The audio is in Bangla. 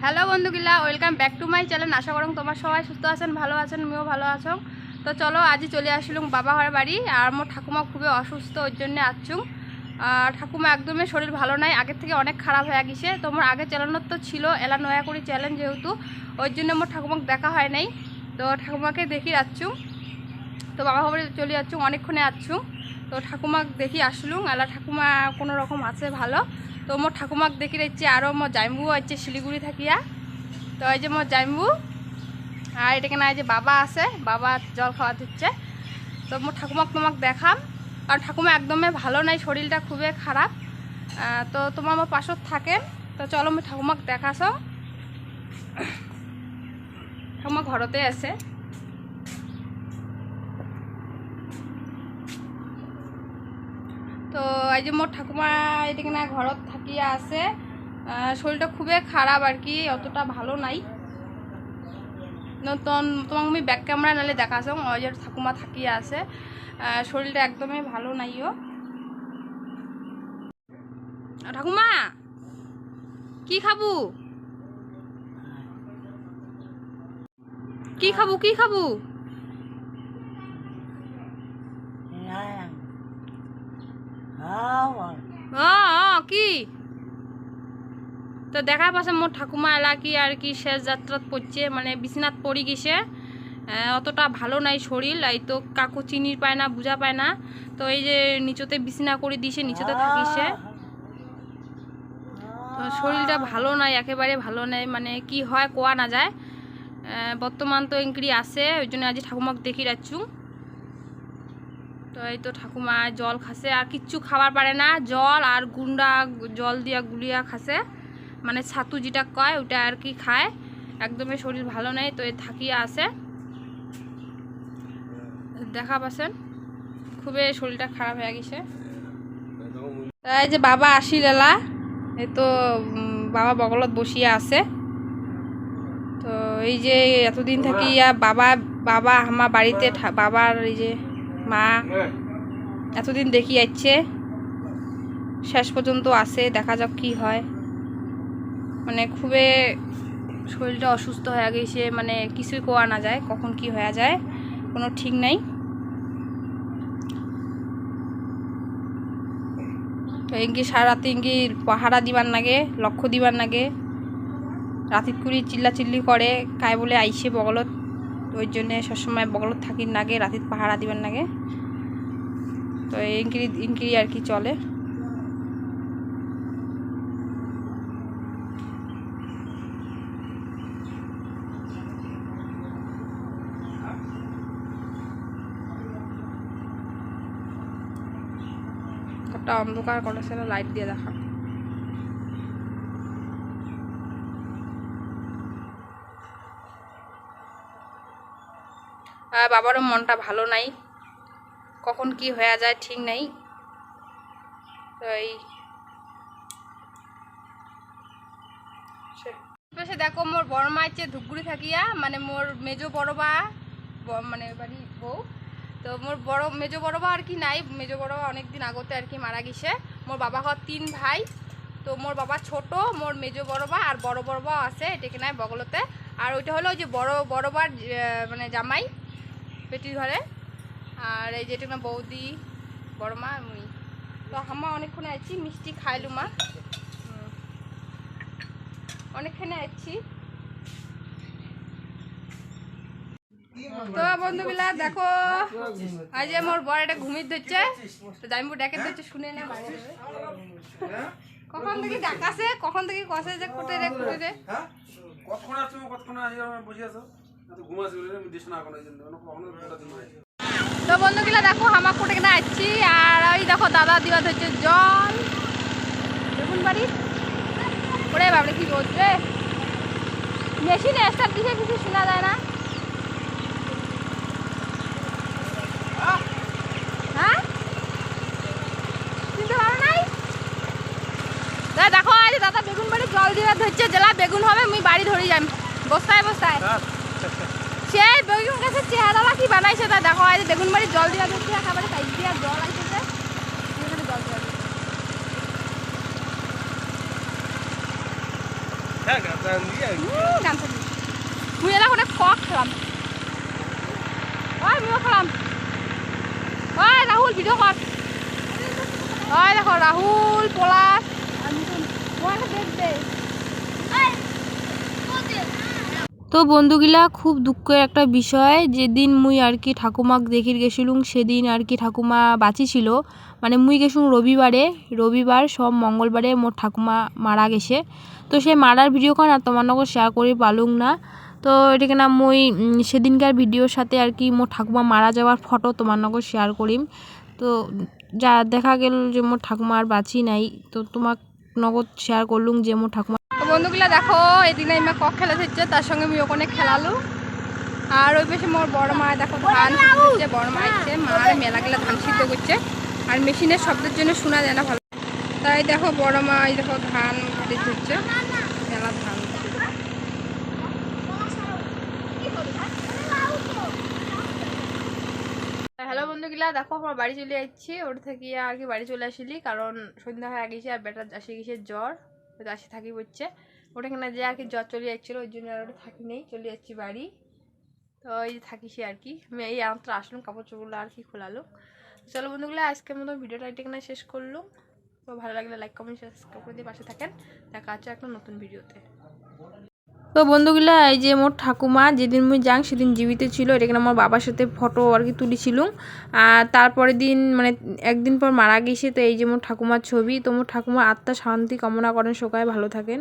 হ্যালো বন্ধুগুলা, welcome back to my channel. আশা করুন তোমার সবাই সুস্থ আছেন, ভালো আছেন, আমিও ভালো আছো। তো চলো আজ চলে আসলুম বাবা ঘর বাড়ি। আর মোর ঠাকুমা খুবই অসুস্থ, ওই জন্য আসছুম। ঠাকুমা একদমই শরীর ভালো নাই, আগের থেকে অনেক খারাপ হয়ে গেছে। তো মোর আগে চ্যালেঞ্জ তো ছিল এলা নয়া করে চ্যালেঞ্জ, যেহেতু ওই জন্য মোর ঠাকুমাকে দেখা হয় নাই। তো ঠাকুমাকে দেখি আসছুম, তো বাবা ঘরে চলে যাচ্ছুম, অনেকক্ষণে আসছুম। তো ঠাকুমাকে দেখি আসলুম, এলা ঠাকুমা কোনো রকম আছে ভালো। তো মোর ঠাকুমাকে দেখি যাচ্ছে, আরও মোর জাইম্বুও আছে শিলিগুড়ি থাকিয়া। তো এই যে মোর জাইম্বু, আর এটাকে না, এই যে বাবা আছে, বাবা জল খাওয়া দিচ্ছে। তো মোর ঠাকুমাকে তোমাকে দেখাম, কারণ ঠাকুমা একদমই ভালো নাই, শরীরটা খুবই খারাপ। তো তোমার আমার পাশত থাকে। তো চলো আমি ঠাকুমাকে দেখাছ। ঠাকুমা ঘরতে আছে। তো এই যে মোর ঠাকুমা এটাকে না ঘরত থাকিয়া আছে। শরীরটা খুবই খারাপ আর কি, অতটা ভালো নাই। তোমাকে আমি ব্যাক ক্যামেরা নালে দেখাছ, ওই যে ঠাকুমা থাকিয়া আছে, শরীরটা একদমই ভালো নাইও। ঠাকুমা কি খাবু, কি খাবু, কি খাবু? কি তো দেখা পাচ্ছে মোর ঠাকুমা এলা কি আর কি শেষ যাত্রাত পড়ছে, মানে বিছনাত পড়ি গেছে। অতটা ভালো নাই শরীর, এই তো কাকু চিনির পায় না, বুঝা পায় না। তো এই যে নিচতে বিছনা করে দিছে, নিচতে থাকিছে। তো শরীরটা ভালো নাই, একেবারে ভালো নাই, মানে কি হয় কোয়া না যায়। বর্তমান তো ইনক্রি আছে, ওই জন্য আজ ঠাকুমাকে দেখি যাচ্ছু। তো এই তো ঠাকুমা জল খাসে, আর কিচ্ছু খাবার পারে না, জল আর গুন্ডা জল দিয়া গুলিয়া খাসে, মানে ছাতু যেটা কয় ওটা আর কি খায়। একদমই শরীর ভালো নেই, তো এ থাকিয়া আছে, দেখা পাচ্ছেন খুবই শরীরটা খারাপ হয়ে গেছে। এই যে বাবা আসিল এলা, এই তো বাবা বগলত বসিয়া আছে। তো এই যে এতদিন থাকি বাবা বাবা আমার বাড়িতে, বাবার এই যে মা এতদিন দেখি যাচ্ছে, শেষ পর্যন্ত আছে, দেখা যাক কি হয়। মানে খুবই শরীরটা অসুস্থ হয়ে গেছে, মানে কিছুই কোয়া না যায়, কখন কি হয়ে যায় কোনো ঠিক নাই। তো এঙ্গি সারা রাতে এঙ্গি পাহারা দিবার নাগে, লক্ষ্য দিবার নাগে, রাতিত করে চিল্লা চিল্লি করে কায় বলে আইসে বগলত, ওই জন্যে সবসময় বগলত থাকির নাগে, রাতিত পাহারা দিবার নাগে। তো ইনক্রি ইনক্রি আর কি চলে। একটা অন্ধকার করেছে, লাইট দিয়ে দেখা। বাবারও মনটা ভালো নাই, কখন কি হয়ে যায় ঠিক নাই। তো এই দেখো মোর বড় মা হচ্ছে ধূপগুড়ি থাকিয়া, মানে মোর মেজো বড় বা মানে বাড়ি বউ। তো মোর মেজো বড় বা আর কি নাই, মেজো বড় বা অনেকদিন আগতে আর কি মারা গেছে। মোর বাবা ঘর 3 ভাই। তো মোর বাবা ছোট, মোর মেজো বড় বা আর বড় বড় বা আছে এটাকে নাই বগলতে। আর ওইটা হলো ওই যে বড় বার মানে জামাই পেটির ঘরে। আর এই যে এটা না বৌদি, বড় মা, মুই। তো আমা অনেকক্ষণে আছি, মিষ্টি খাইলু মা, অনেকখানে আছি। তো বন্ধুগুলা দেখো, আজ মোর বড় একটা ঘুমিয়ে ধরছে, তো জাইম্বু ডেকে ধরছে, শুনে না বাইরে যাবে। কখন থেকে ডাকাছে, কখন থেকে কষে যে কোটে রে কোটে রে। তো বন্ধুগুলা দেখো আমার কোটে কেনা আসছি, আর ওই দেখো দাদা দিবা ধরছে জল দেখুন বাড়ি। ওরে বাবরে কি বলছে, মেশিনে স্টার্ট দিছে, কিছু শোনা যায় না। হ্যাঁ চিনতে পারো নাই? দেখো আজ দাদা বেগুন বাড়ি জল দিয়ে ধরছে, জেলা বেগুন হবে, মুই বাড়ি ধরে যাই বস্তায় বস্তায়। সেই বেগুন গাছের চেহারা কি বানাইছে, তা দেখো আজ বেগুন বাড়ি জল দিয়ে ধরছে, একেবারে সাইড দিয়ে জল আসছে, জল দিয়ে। গান থাকি মুই এলা করে কক খেলাম ওই মুও খেলাম ওই রাহুল ভিডিও কর ওই দেখো রাহুল পলাশ তো বন্ধুগুলা খুব দুঃখের একটা বিষয় যেদিন মুই আর কি ঠাকুমাক দেখির গেছিলুম সেদিন আর কি ঠাকুমা বাঁচি ছিল মানে মুই গেছিলুম রবিবার সব মঙ্গলবারে মোর ঠাকুমা মারা গেছে তো সেই মারার ভিডিওখান আর তোমার নগর শেয়ার করে পালুম না তো এটাকে না মুই সেদিনকার ভিডিওর সাথে আর কি মোর ঠাকুমা মারা যাওয়ার ফটো তোমার নগর শেয়ার করিম তো যা দেখা গেল যে মোর ঠাকুমা আর বাঁচি নাই তো তোমাক নগদ শেয়ার করলুম যে মোর ঠাকুমা বন্ধুগুলা দেখো এদিকে আমি কক খেলা হচ্ছে তার সঙ্গে আমি ওখানে খেলালু আর ওই পাশে মোর বড় মা দেখো ধান হচ্ছে বড় মা আসছে মার মেলাগুলা ধান সিদ্ধ করছে আর মেশিনের শব্দের জন্য শোনা যায় না ভালো তাই দেখো বড় মা এই দেখো ধান হচ্ছে মেলা ধান হ্যালো বন্ধুগুলা দেখো আমার বাড়ি চলে যাচ্ছি ওর থেকে আর কি বাড়ি চলে আসলি কারণ সন্ধ্যা হয়ে গেছে আর বেটার আসে গেছে জ্বর আসি থাকি হচ্ছে ওটাখানে যে আর কি জ্বর চলে যাচ্ছিলো ওই জন্য আর ওটা থাকি নেই চলে যাচ্ছি বাড়ি তো এই থাকিসি আর কি আমি এই আমার আসলাম কাপড় চোপড়গুলো আর কি খোলালো চলো বন্ধুগুলো আজকের মতো ভিডিওটা এখানে শেষ করলাম তো ভালো লাগলে লাইক কমেন্ট সাবস্ক্রাইব করে দিয়ে পাশে থাকেন দেখা হচ্ছে একটা নতুন ভিডিওতে তো বন্ধুগুলা এই যে মোর ঠাকুমা যেদিন মুই যাং সেদিন জীবিত ছিল এটাকে আমার বাবার সাথে ফটো আর কি তুলেছিলুম আর তারপরের দিন মানে একদিন পর মারা গেছে তো এই যে মোর ঠাকুমার ছবি তো মোর ঠাকুমার আত্মা শান্তি কামনা করেন সবাই ভালো থাকেন।